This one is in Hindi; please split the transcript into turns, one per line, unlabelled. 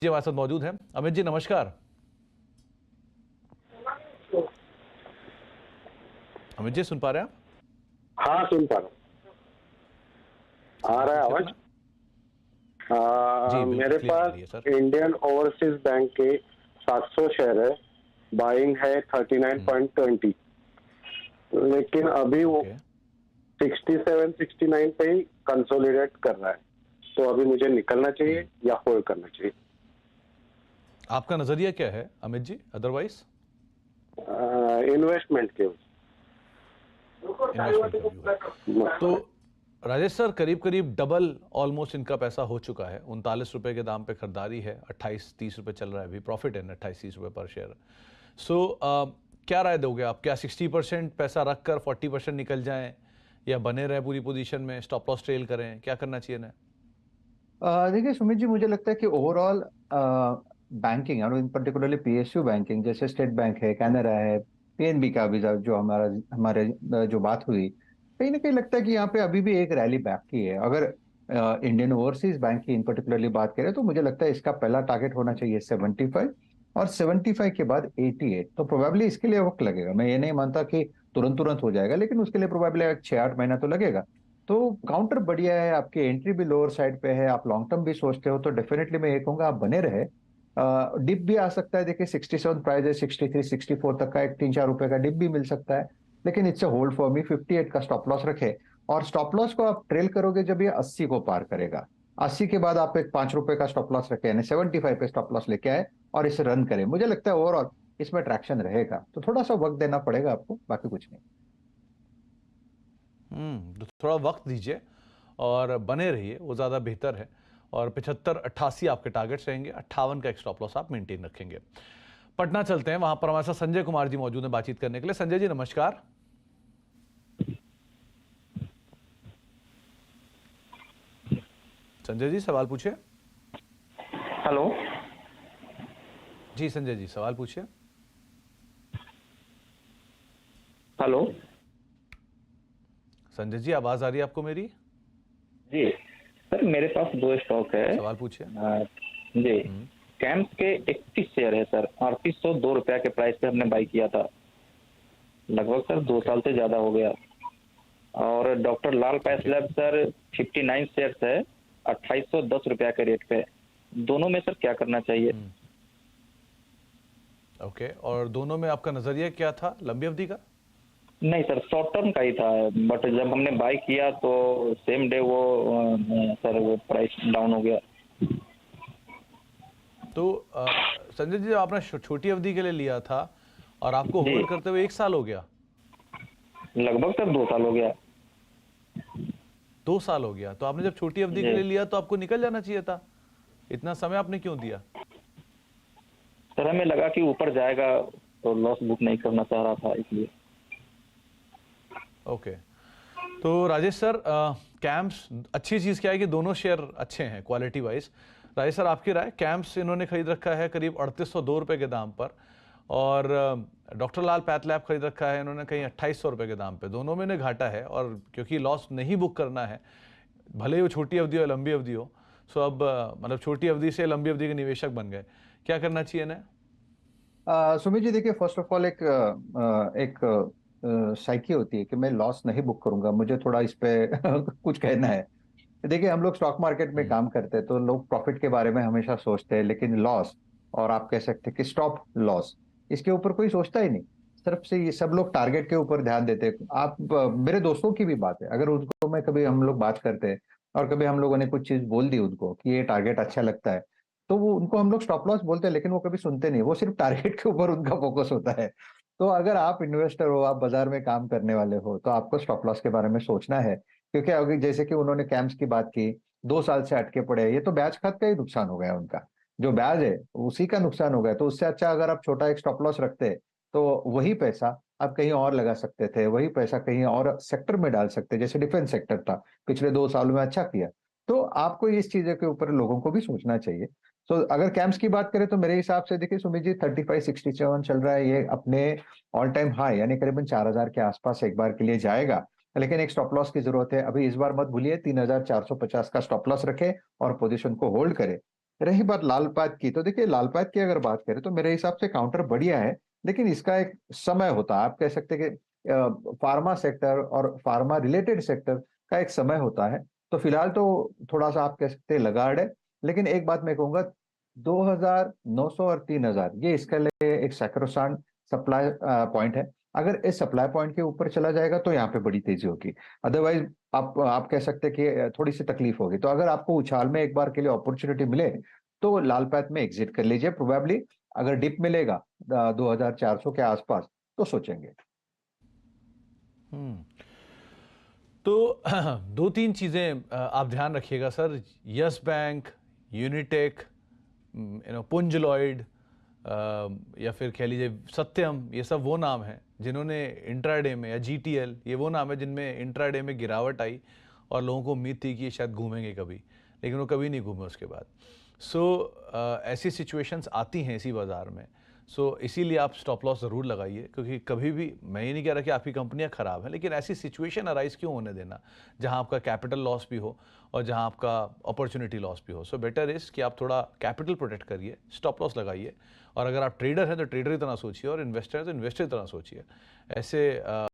जी हमारे साथ मौजूद हैं। अमित जी नमस्कार। अमित जी सुन पा रहे हैं आप?
हाँ, सुन पा रहा हूँ। आ
सवाल
रहा है
पूछिए
आवाज?
अपना। जी बिल्कुल
मेरे
क्लियर आ
पास
रही है सर।
इंडियन ओवरसीज बैंक के 700 शेयर है। बाइंग है 39.20, लेकिन अभी वो
ओके।
67 69 पे ही कंसोलिडेट कर रहा है। तो अभी मुझे निकलना चाहिए या होल्ड करना चाहिए?
आपका नजरिया क्या है अमित जी अदरवाइज?
इन्वेस्टमेंट के
इन्वेस्टमेंट का व्यू है तो राजेश सर करीब करीब डबल ऑलमोस्ट इनका पैसा हो चुका है। 39 रुपए के दाम पे खरीदारी है, 28-30 रुपए चल रहा है, अभी प्रॉफिट है 28-30 रुपए पर शेयर। सो क्या राय दोगे आप? क्या 60% पैसा रखकर 40% निकल जाएं या बने रहे पूरी पोजीशन में, स्टॉप लॉस ट्रेल करें, क्या करना चाहिए ना?
देखिए सुमित जी, मुझे लगता है कि ओवरऑल बैंकिंग और इन पर्टिकुलरली पीएसयू बैंकिंग जैसे स्टेट बैंक है, कैनरा है, पीएनबी का भी जो हमारा हमारे जो बात हुई, कहीं ना कहीं लगता है कि यहाँ पे अभी भी एक रैली बाकी है। अगर इंडियन ओवरसीज बैंक की इन पर्टिकुलरली बात करें तो मुझे लगता है इसका पहला टारगेट होना चाहिए 75, और 75 के बाद 88। तो प्रोबेबली इसके लिए वक्त लगेगा। मैं ये नहीं मानता कि तुरंत तुरंत हो जाएगा, लेकिन उसके लिए प्रोबेबली 6-8 महीना तो लगेगा। तो काउंटर बढ़िया है, आपकी एंट्री भी लोअर साइड पे है, आप लॉन्ग टर्म भी सोचते हो तो डेफिनेटली मैं ये कहूंगा आप बने रहे। डिप भी आ सकता है, देखिए 67 प्राइस है, 63 64 तक का एक 3-4 रुपए का डिप भी मिल सकता है, लेकिन इट्स होल्ड फॉर मी। 58 का स्टॉप लॉस रखे, और स्टॉप लॉस को आप ट्रेल करोगे जब ये 80 को पार करेगा। 80 के बाद आप एक 5 रुपए का स्टॉप लॉस रखे, यानी 75 पे स्टॉप लॉस लेके आए और इसे रन करें। मुझे लगता है ओवरऑल इसमें ट्रैक्शन रहेगा, तो थोड़ा सा वक्त देना पड़ेगा आपको, बाकी कुछ नहीं।
तो थोड़ा वक्त दीजिए और बने रहिए, वो ज़्यादा बेहतर है। और 75-88 आपके टारगेट्स रहेंगे, 58 का एक स्टॉप लॉस आप मेंटेन रखेंगे। पटना चलते हैं, वहां पर हमारे साथ संजय कुमार जी मौजूद हैं बातचीत करने के लिए। संजय जी नमस्कार। संजय जी सवाल पूछिए।
हेलो
जी संजय जी सवाल पूछिए।
हेलो
संजय जी आवाज आ रही है आपको मेरी?
जी सर, मेरे पास दो स्टॉक है।
सवाल पूछिए।
जी, कैम्प के 31 शेयर है सर, 3802 रुपया के प्राइस पे हमने बाई किया था, लगभग सर 2 साल से ज्यादा हो गया। और डॉक्टर लाल पैथ लैब सर 59 शेयर है, 2810 रुपया के रेट पे। दोनों में सर क्या करना चाहिए?
ओके, और दोनों में आपका नजरिया क्या था लंबी अवधि का?
नहीं सर, शॉर्ट टर्म का ही था, बट जब हमने बाई किया तो सेम डे वो सर वो प्राइस डाउन हो गया।
तो संजय जी आपने छोटी अवधि के लिए लिया था और आपको
जी।
होल्ड करते हुए 1 साल हो गया?
लगभग सर 2 साल हो गया।
2 साल हो गया, तो आपने जब छोटी अवधि के लिए लिया तो आपको निकल जाना चाहिए था। इतना समय आपने क्यों दिया?
सर हमें लगा कि ऊपर जाएगा तो लॉस बुक नहीं करना चाह रहा था, इसलिए।
ओके, तो राजेश सर कैम्प्स अच्छी चीज़ क्या है कि दोनों शेयर अच्छे हैं क्वालिटी वाइज। राजेश सर आपकी राय? कैम्प्स इन्होंने खरीद रखा है करीब 3802 रुपये के दाम पर, और डॉक्टर लाल पैथ लैब खरीद रखा है इन्होंने कहीं 2800 रुपये के दाम पे। दोनों में इन्हें घाटा है, और क्योंकि लॉस नहीं बुक करना है, भले ही वो छोटी अवधि हो लंबी अवधि हो। सो अब मतलब छोटी अवधि से लंबी अवधि के निवेशक बन गए, क्या करना चाहिए इन्हें?
सुमित जी, देखिए फर्स्ट ऑफ ऑल एक साइकी होती है कि मैं लॉस नहीं बुक करूंगा, मुझे थोड़ा इस पे कुछ कहना है। देखिए हम लोग स्टॉक मार्केट में काम करते हैं तो लोग प्रॉफिट के बारे में हमेशा सोचते हैं, लेकिन लॉस, और आप कह सकते हैं कि स्टॉप लॉस, इसके ऊपर कोई सोचता ही नहीं। सिर्फ से ये सब लोग टारगेट के ऊपर ध्यान देते हैं। आप मेरे दोस्तों की भी बात है, अगर उनको मैं कभी हम लोग बात करते हैं और कभी हम लोगों ने कुछ चीज बोल दी उनको कि ये टारगेट अच्छा लगता है, तो वो उनको हम लोग स्टॉप लॉस बोलते हैं, लेकिन वो कभी सुनते नहीं, वो सिर्फ टारगेट के ऊपर उनका फोकस होता है। तो अगर आप इन्वेस्टर हो, आप बाजार में काम करने वाले हो, तो आपको स्टॉप लॉस के बारे में सोचना है। क्योंकि अगर जैसे कि उन्होंने कैम्प्स की बात की, 2 साल से अटके पड़े हैं, ये तो ब्याज खात का ही नुकसान हो गया उनका, जो ब्याज है उसी का नुकसान हो गया। तो उससे अच्छा अगर आप छोटा एक स्टॉप लॉस रखते, तो वही पैसा आप कहीं और लगा सकते थे, वही पैसा कहीं और सेक्टर में डाल सकते, जैसे डिफेंस सेक्टर था, पिछले 2 सालों में अच्छा किया। तो आपको इस चीजों के ऊपर लोगों को भी सोचना चाहिए। तो अगर कैम्प्स की बात करें तो मेरे हिसाब से देखिए सुमित जी, 3567 चल रहा है, ये अपने ऑल टाइम हाई यानी करीबन 4000 के आसपास एक बार के लिए जाएगा। लेकिन एक स्टॉप लॉस की जरूरत है, अभी इस बार मत भूलिए 3450 का स्टॉप लॉस रखे और पोजीशन को होल्ड करे। रही बात लालपात की, तो देखिए लालपात की अगर बात करें तो मेरे हिसाब से काउंटर बढ़िया है, लेकिन इसका एक समय होता है। आप कह सकते हैं कि फार्मा सेक्टर और फार्मा रिलेटेड सेक्टर का एक समय होता है। तो फिलहाल तो थोड़ा सा आप कह सकते हैं लगाड़ है, लेकिन एक बात मैं कहूंगा 2,900 और 3,000 ये इसके लिए एक सैक्रोसांट सप्लाई पॉइंट है। अगर इस सप्लाई पॉइंट के ऊपर चला जाएगा तो यहाँ पे बड़ी तेजी होगी, अदरवाइज आप कह सकते हैं कि थोड़ी सी तकलीफ होगी। तो अगर आपको उछाल में एक बार के लिए अपॉर्चुनिटी मिले तो लाल पैथ में एग्जिट कर लीजिए। प्रोबेबली अगर डिप मिलेगा 2,400 के आसपास तो सोचेंगे।
हम्म। तो दो तीन चीज़ें आप ध्यान रखिएगा सर। यस बैंक, यूनिटेक, पुंज लॉयड, या फिर कह लीजिए सत्यम, ये सब वो नाम हैं जिन्होंने इंट्राडे में, या जीटीएल, ये वो नाम है जिनमें इंट्राडे में गिरावट आई और लोगों को उम्मीद थी कि ये शायद घूमेंगे कभी, लेकिन वो कभी नहीं घूमे उसके बाद। ऐसी सिचुएशंस आती हैं इसी बाज़ार में। इसीलिए आप स्टॉप लॉस ज़रूर लगाइए, क्योंकि कभी भी, मैं ये नहीं कह रहा कि आपकी कंपनियां ख़राब हैं, लेकिन ऐसी सिचुएशन अराइज क्यों होने देना जहां आपका कैपिटल लॉस भी हो और जहां आपका अपॉर्चुनिटी लॉस भी हो। बेटर इज़ कि आप थोड़ा कैपिटल प्रोटेक्ट करिए, स्टॉप लॉस लगाइए, और अगर आप ट्रेडर हैं तो ट्रेडर की तरह सोचिए, और इन्वेस्टर हैं तो इन्वेस्टर की तरह सोचिए। ऐसे